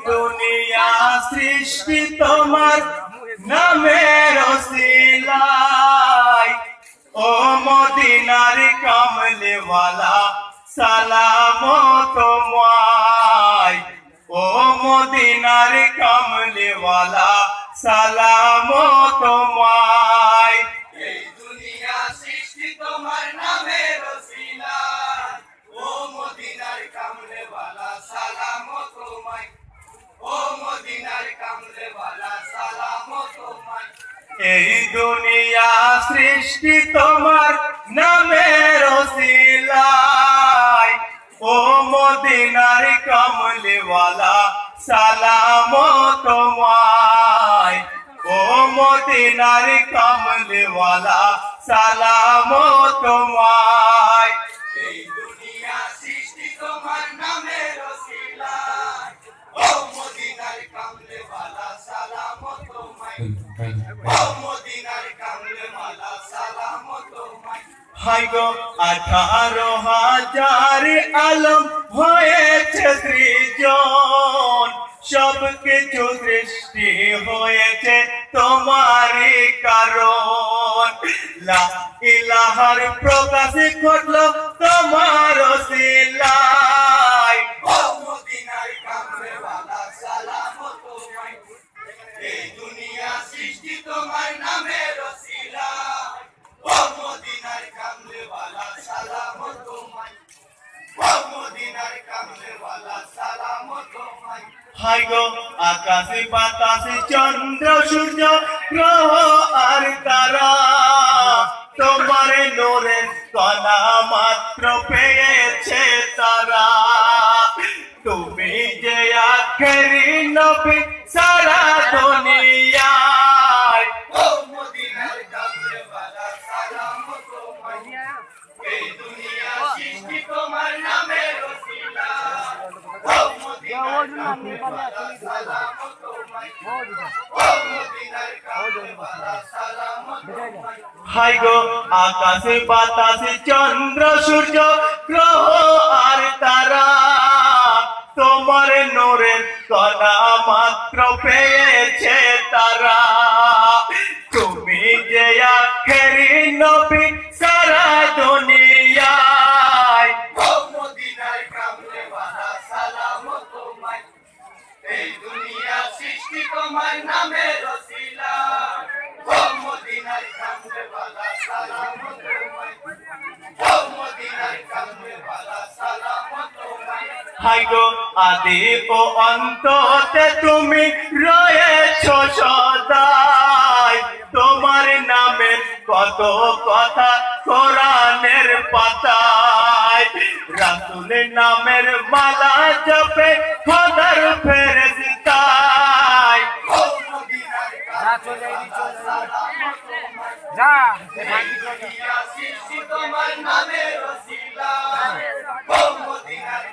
দুনিয়া সৃষ্টি তোমার নামের ওসিলায় ও মদিনার কামলিওয়ালা সালাম তোমায় ও মদিনার কামলিওয়ালা সালাম তোমায় এই দুনিয়া সৃষ্টি তোমার নামের ওসিলায় ও মদিনার কামলিওয়ালা সালাম তোমায় ও মদিনার কামলিওয়ালা সালাম তোমায় এই দুনিয়া সৃষ্টি তোমার নামের ওসিলায় ও মদিনার কামলিওয়ালা সালাম তোমায় ও মদিনার কামলিওয়ালা সালাম তোমায় এই দুনিয়া সৃষ্টি তোমার নামের ওসিলায় ও মদিনার কামলিওয়ালা সালাম তোমায় ও মদিনার কামলিওয়ালা সালাম তোমায় হাই গো 18,000 আলম হয়েছে সৃজন সব কিছু সৃষ্টি হয়েছে তোমারই কারণ লা ইলাহার প্রকাশ ঘটলো তোমার ওসিলায় ও মদিনার কামলিওয়ালা সালাম তোমায় এই দুনিয়া সৃষ্টি তোমার নামের ওসিলায় ও মদিনার কামলিওয়ালা সালাম তোমায় ও মদিনার কামলিওয়ালা সালাম তোমায় হাই গো আকাশে বাতাসে চন্দ্র সূর্য গ্রহ আর তারা তোমার নূরের কণা মাত্র পেয়েছে তারা তুমি যে আখেরি নবী সারা দুনিয়ায় ও মদিনার কামলিওয়ালা সালাম তোমায় এই দুনিয়া সৃষ্টি তোমার নামের ওসিলায় ও মদিনার কামলিওয়ালা সালাম তোমায় ও মদিনার কামলিওয়ালা সালাম তোমায় হাই গো আকাশে বাতাসে চন্দ্র সূর্য গ্রহ আর তারা তোমার নূরের কণা মাত্র পেয়েছে তারা তুমি যে আখেরি নবী সারা দুনিয়ায় ও মদিনার কামলিওয়ালা সালাম তোমায় এই দুনিয়া সৃষ্টি তোমার নামের ওসিলায় ও মদিনার কামলিওয়ালা সালাম তোমায় ও মদিনার কামলিওয়ালা সালাম তোমায় হাই গো আদি ও অন্ততে তুমি রয়েছো সদাই তোমার নামের কত কথা কোরআনের পাতায় রাসূলের নামের মালা জপে খোদার ফেরেশতায় ও মদিনার কামলিওয়ালা সালাম তোমায় যা দুনিয়া সৃষ্টি তোমার নামের ওসিলায় ও মদিনার